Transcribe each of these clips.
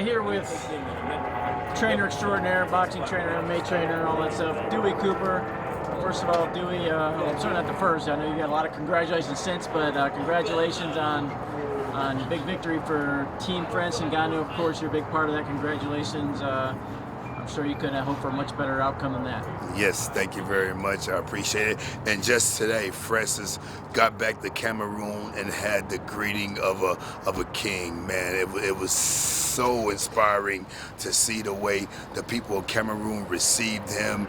here with trainer extraordinaire, boxing trainer, MMA trainer, all that stuff, Dewey Cooper. First of all, Dewey, I'm sorry not the first. I know you got a lot of congratulations since, but congratulations on big victory for Team Francis Ngannou. Of course, you're a big part of that. Congratulations. I'm sure you couldn't hope for a much better outcome than that. Yes, thank you very much. I appreciate it. And just today, Francis got back to Cameroon and had the greeting of a king. Man, it was so inspiring to see the way the people of Cameroon received him.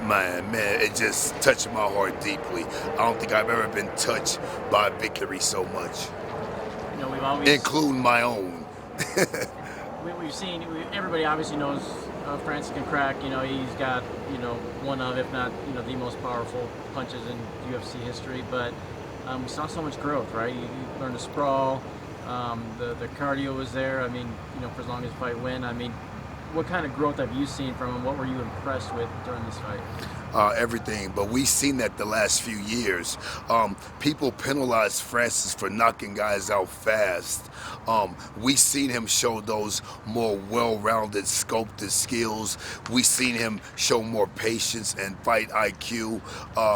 Man, it just touched my heart deeply. I don't think I've ever been touched by victory so much. You know, we've always, including my own. we've seen, everybody obviously knows Francis can crack. You know, he's got, you know, one of, if not, you know, the most powerful punches in UFC history. But we saw so much growth, right? You learned to sprawl. The cardio was there. I mean, you know, for as long as the fight went. I mean, what kind of growth have you seen from him? What were you impressed with during this fight? Everything, but we've seen that the last few years. People penalize Francis for knocking guys out fast. We've seen him show those more well-rounded, sculpted skills. We've seen him show more patience and fight IQ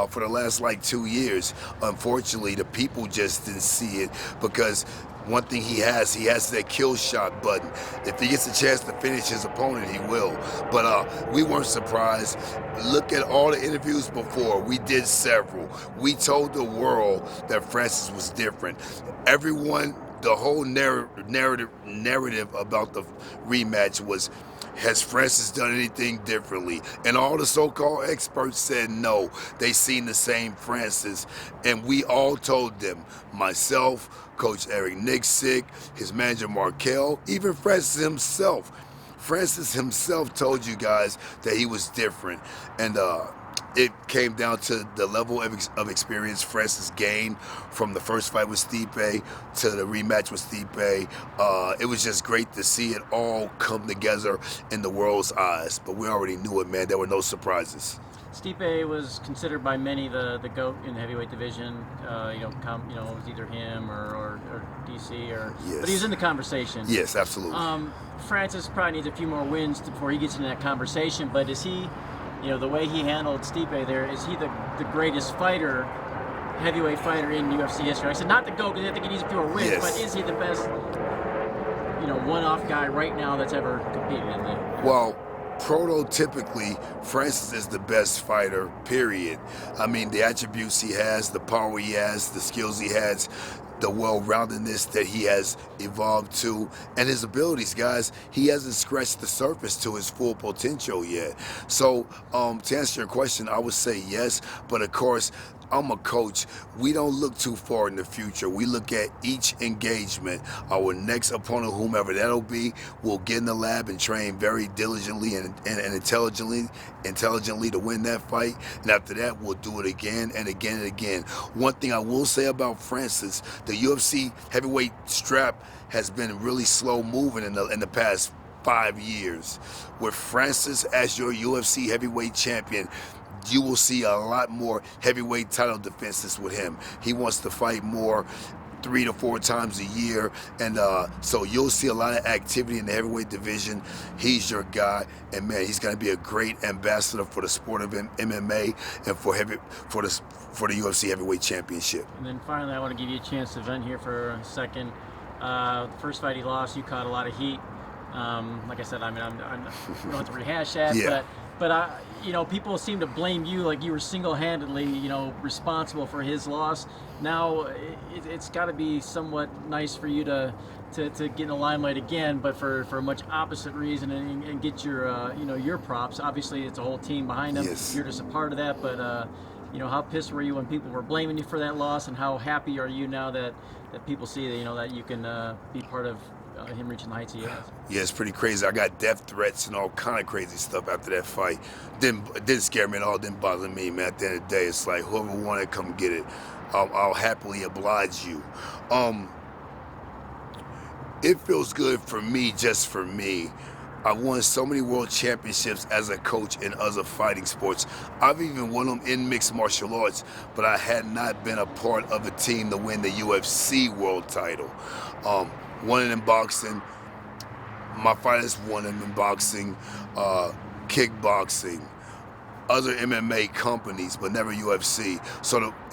for the last, 2 years. Unfortunately, the people just didn't see it because one thing he has that kill shot button. If he gets a chance to finish his opponent, he will. But we weren't surprised. Look at all the interviews before. We did several. We told the world that Francis was different. Everyone, the whole narrative about the rematch was, has Francis done anything differently? And all the so-called experts said no. They seen the same Francis. And we all told them, myself, Coach Eric Nixick, his manager Markel, even Francis himself. Francis himself told you guys that he was different. And it came down to the level of experience Francis gained from the first fight with Stipe to the rematch with Stipe. It was just great to see it all come together in the world's eyes. But we already knew it, man. There were no surprises. Stipe was considered by many the GOAT in the heavyweight division. It was either him or DC or. Yes. But he was in the conversation. Yes, absolutely. Francis probably needs a few more wins before he gets into that conversation. But is he, you know, the way he handled Stipe there, is he the greatest fighter, heavyweight fighter in UFC history? I said not the GOAT because I think he needs a few more wins. Yes. But is he the best, you know, one-off guy right now that's ever competed in the? Well, prototypically, Francis is the best fighter, period. I mean, the attributes he has, the power he has, the skills he has, the well-roundedness that he has evolved to, and his abilities, guys, he hasn't scratched the surface to his full potential yet. So, to answer your question, I would say yes, but of course, I'm a coach. We don't look too far in the future. We look at each engagement. Our next opponent, whomever that'll be, will get in the lab and train very diligently and intelligently to win that fight. And after that, we'll do it again and again and again. One thing I will say about Francis, the UFC heavyweight strap has been really slow moving in the past 5 years. With Francis as your UFC heavyweight champion, you will see a lot more heavyweight title defenses with him. He wants to fight more 3 to 4 times a year, and so you'll see a lot of activity in the heavyweight division. He's your guy, and man, he's going to be a great ambassador for the sport of MMA and for the UFC heavyweight championship. And then finally, I want to give you a chance to vent here for a second. The first fight he lost, you caught a lot of heat. Like I said, I mean, I don't have to rehash that, Yeah. But you know, people seem to blame you like you were single-handedly, you know, responsible for his loss. Now, it's got to be somewhat nice for you to get in the limelight again, but for a much opposite reason, and get your you know, your props. Obviously, it's a whole team behind him. Yes. You're just a part of that, but you know, how pissed were you when people were blaming you for that loss, and how happy are you now that people see that, you know, that you can be part of him reaching the heights he has? Yeah, it's pretty crazy. I got death threats and all kind of crazy stuff after that fight. Didn't scare me at all. Didn't bother me, man. At the end of the day, it's like whoever wanted, come get it. I'll happily oblige you. It feels good for me, just for me. I've won so many world championships as a coach in other fighting sports. I've even won them in mixed martial arts, but I had not been a part of a team to win the UFC world title. Won it in boxing. My fighters won them in boxing, kickboxing, other MMA companies, but never UFC.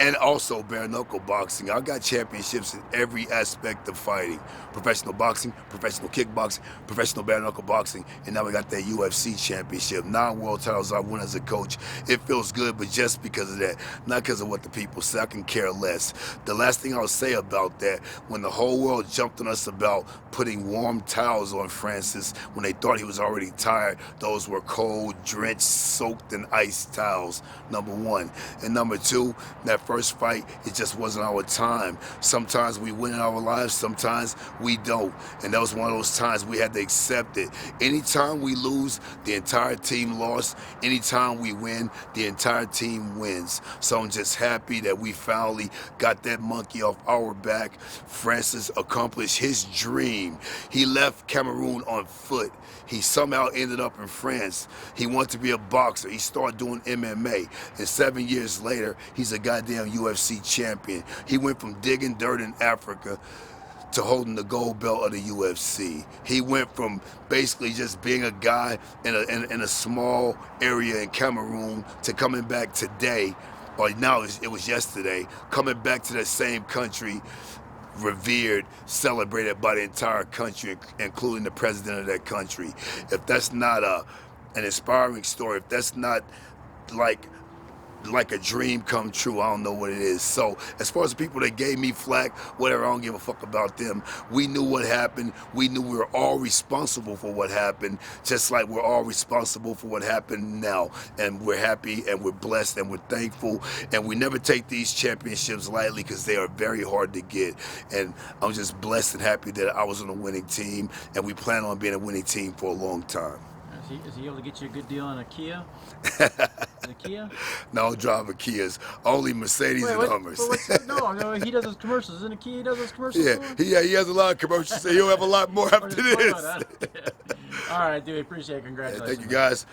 And also bare knuckle boxing. I got championships in every aspect of fighting: professional boxing, professional kickboxing, professional bare knuckle boxing, and now we got that UFC championship. 9 world titles I won as a coach. It feels good, but just because of that, not because of what the people say. I can care less. The last thing I'll say about that, when the whole world jumped on us about putting warm towels on Francis when they thought he was already tired, those were cold, drenched, soaked in ice towels, number one. And number two, that first fight, it just wasn't our time. Sometimes we win in our lives, sometimes we don't. And that was one of those times we had to accept it. Anytime we lose, the entire team lost. Anytime we win, the entire team wins. So I'm just happy that we finally got that monkey off our back. Francis accomplished his dream. He left Cameroon on foot. He somehow ended up in France. He wanted to be a boxer. He started doing MMA. And 7 years later, he's a goddamn UFC champion. He went from digging dirt in Africa to holding the gold belt of the UFC. He went from basically just being a guy in a small area in Cameroon to coming back today, or now it was yesterday, coming back to that same country, revered, celebrated by the entire country, including the president of that country. If that's not an inspiring story, if that's not like a dream come true, I don't know what it is. So as far as the people that gave me flack, whatever, I don't give a fuck about them. We knew what happened. We knew we were all responsible for what happened, just like we're all responsible for what happened now. And we're happy and we're blessed and we're thankful. And we never take these championships lightly because they are very hard to get. And I'm just blessed and happy that I was on a winning team, and we plan on being a winning team for a long time. Is he able to get you a good deal on a Kia? Is it a Kia? No, I don't drive a Kias. Only Mercedes and Hummers. No, he does his commercials. Isn't it Kia he does his commercials? Yeah, he has a lot of commercials, so he'll have a lot more after this. All right, dude, appreciate it. Congratulations. Thank you, guys.